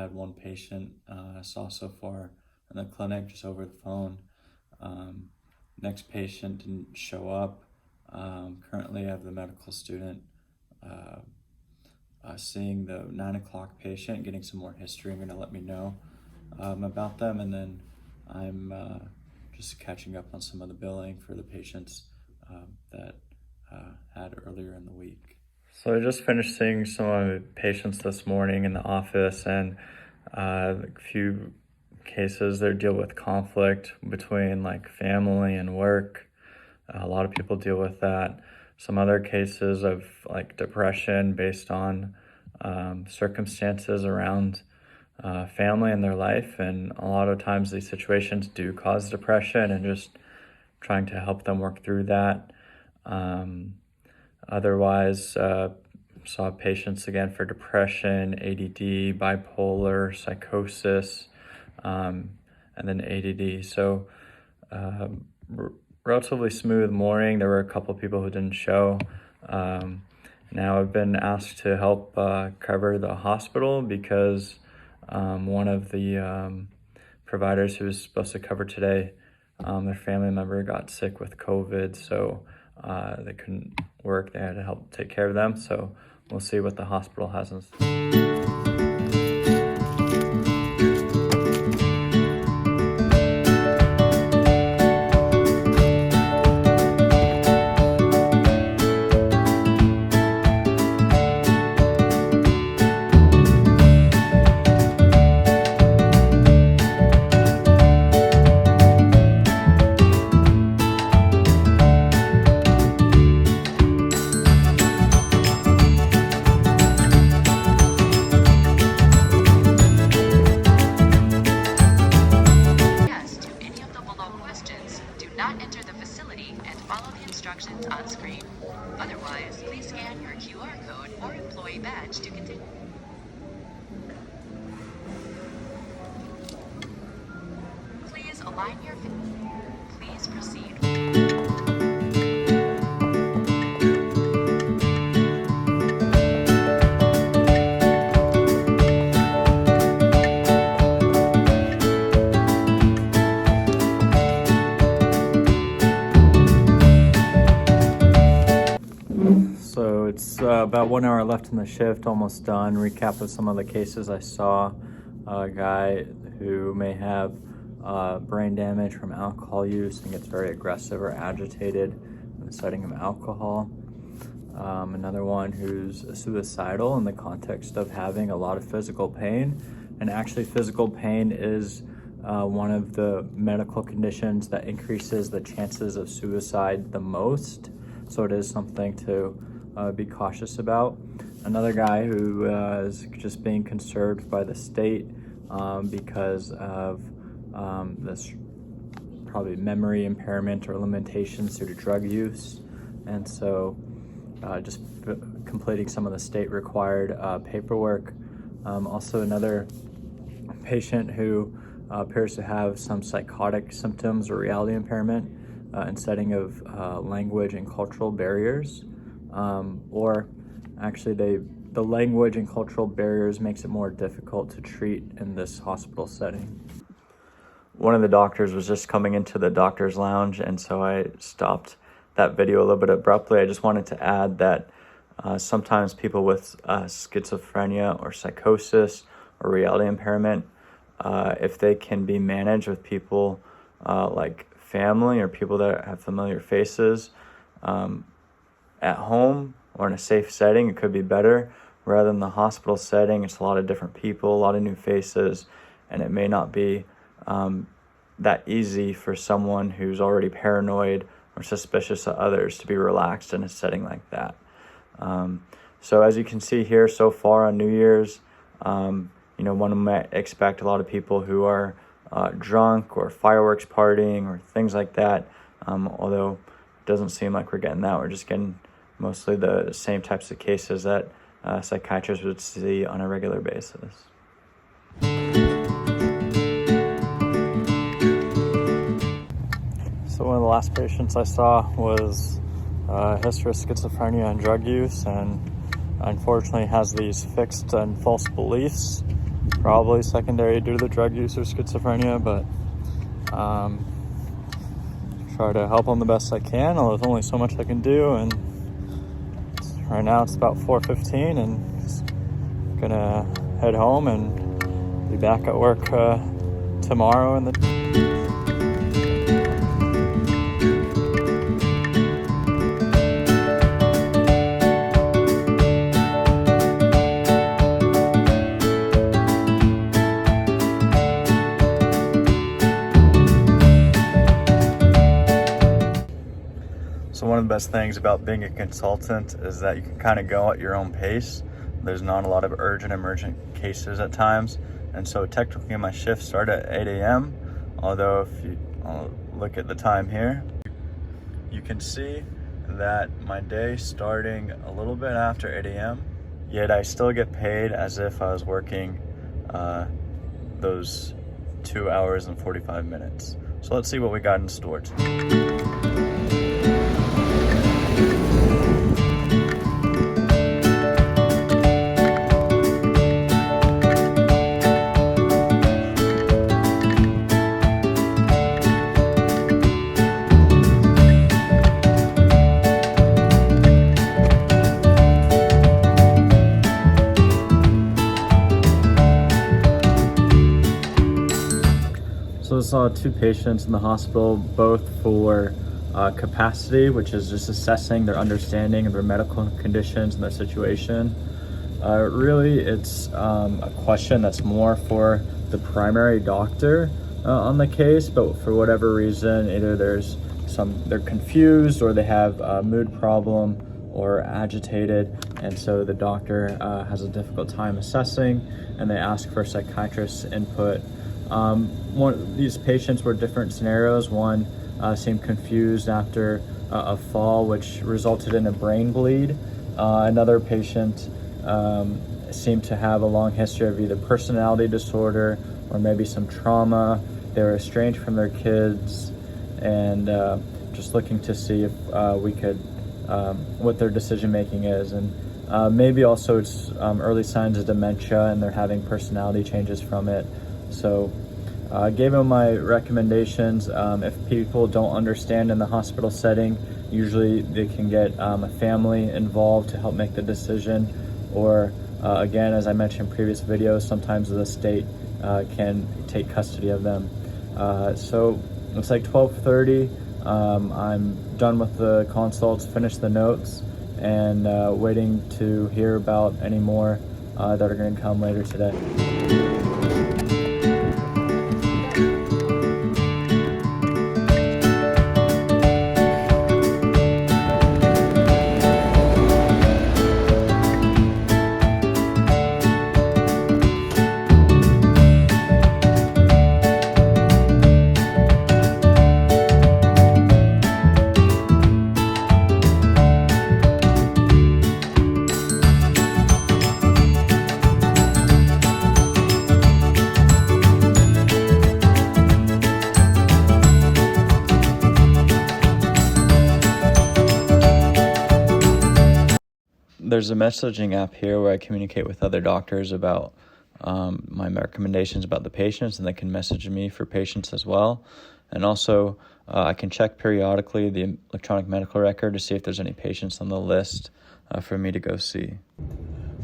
had one patient I saw so far in the clinic just over the phone. Next patient didn't show up. Currently I have the medical student seeing the 9 o'clock patient, getting some more history and gonna let me know about them, and then I'm just catching up on some of the billing for the patients that had earlier in the week. So I just finished seeing some of my patients this morning in the office, and a few cases that deal with conflict between like family and work. A lot of people deal with that. Some other cases of like depression based on circumstances around family and their life, and a lot of times these situations do cause depression, and just trying to help them work through that. Otherwise, saw patients again for depression, ADD, bipolar, psychosis, and then ADD. So relatively smooth morning. There were a couple people who didn't show. Now I've been asked to help cover the hospital because one of the providers who was supposed to cover today, their family member got sick with COVID, so they couldn't work. They had to help take care of them. So we'll see what the hospital has in store. Instructions on screen. Otherwise, please scan your QR code or employee badge to continue. Please align your... Please proceed. So it's about 1 hour left in the shift, almost done. Recap of some of the cases I saw. A guy who may have brain damage from alcohol use and gets very aggressive or agitated in the setting of alcohol. Another one who's suicidal in the context of having a lot of physical pain. And actually physical pain is one of the medical conditions that increases the chances of suicide the most. So it is something to be cautious about. Another guy who is just being conserved by the state because of this probably memory impairment or limitations due to drug use. And so just completing some of the state required paperwork. Also another patient who appears to have some psychotic symptoms or reality impairment in setting of language and cultural barriers, or actually the language and cultural barriers makes it more difficult to treat in this hospital setting. One of the doctors was just coming into the doctor's lounge, and so I stopped that video a little bit abruptly. I just wanted to add that sometimes people with schizophrenia or psychosis or reality impairment, if they can be managed with people like family or people that have familiar faces at home or in a safe setting, it could be better. Rather than the hospital setting, it's a lot of different people, a lot of new faces, and it may not be that easy for someone who's already paranoid or suspicious of others to be relaxed in a setting like that. So as you can see here so far on New Year's, one might expect a lot of people who are drunk or fireworks partying or things like that, although it doesn't seem like we're getting that. We're just getting mostly the same types of cases that psychiatrists would see on a regular basis. So one of the last patients I saw was a history of schizophrenia and drug use, and unfortunately has these fixed and false beliefs probably secondary due to the drug use or schizophrenia, but try to help them the best I can. There's only so much I can do, and right now it's about 4:15, and just gonna head home and be back at work tomorrow. So one of the best things about being a consultant is that you can kind of go at your own pace. There's not a lot of urgent emergent cases at times. And so technically my shift started at 8 a.m. Although if you look at the time here, you can see that my day starting a little bit after 8 a.m. Yet I still get paid as if I was working those 2 hours and 45 minutes. So let's see what we got in store today. So I saw 2 patients in the hospital, both for capacity, which is just assessing their understanding of their medical conditions and their situation. Really, it's a question that's more for the primary doctor on the case, but for whatever reason, either they're confused or they have a mood problem or agitated, and so the doctor has a difficult time assessing, and they ask for a psychiatrist's input. These patients were different scenarios. One seemed confused after a fall, which resulted in a brain bleed. Another patient seemed to have a long history of either personality disorder or maybe some trauma. They were estranged from their kids, and just looking to see if we could, what their decision making is. And maybe also it's early signs of dementia, and they're having personality changes from it. So I gave them my recommendations. If people don't understand in the hospital setting, usually they can get a family involved to help make the decision. Or again, as I mentioned in previous videos, sometimes the state can take custody of them. So it's like 12:30. I'm done with the consults, finished the notes, and waiting to hear about any more that are going to come later today. There's a messaging app here where I communicate with other doctors about my recommendations about the patients, and they can message me for patients as well. And also, I can check periodically the electronic medical record to see if there's any patients on the list for me to go see.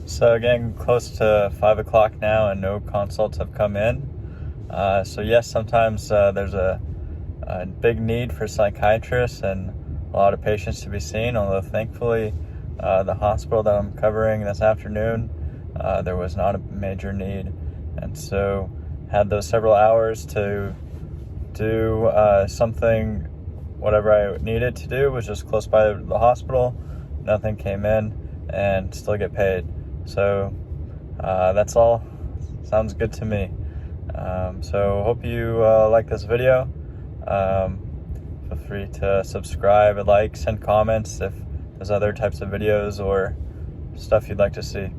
So again, close to 5 o'clock now, and no consults have come in. So yes, sometimes there's a big need for psychiatrists and a lot of patients to be seen, although thankfully, the hospital that I'm covering this afternoon, there was not a major need, and so had those several hours to do something, whatever I needed to do, was just close by the hospital. Nothing came in, and still get paid. So that's all. Sounds good to me. So hope you like this video. Feel free to subscribe, like, send comments if there's other types of videos or stuff you'd like to see.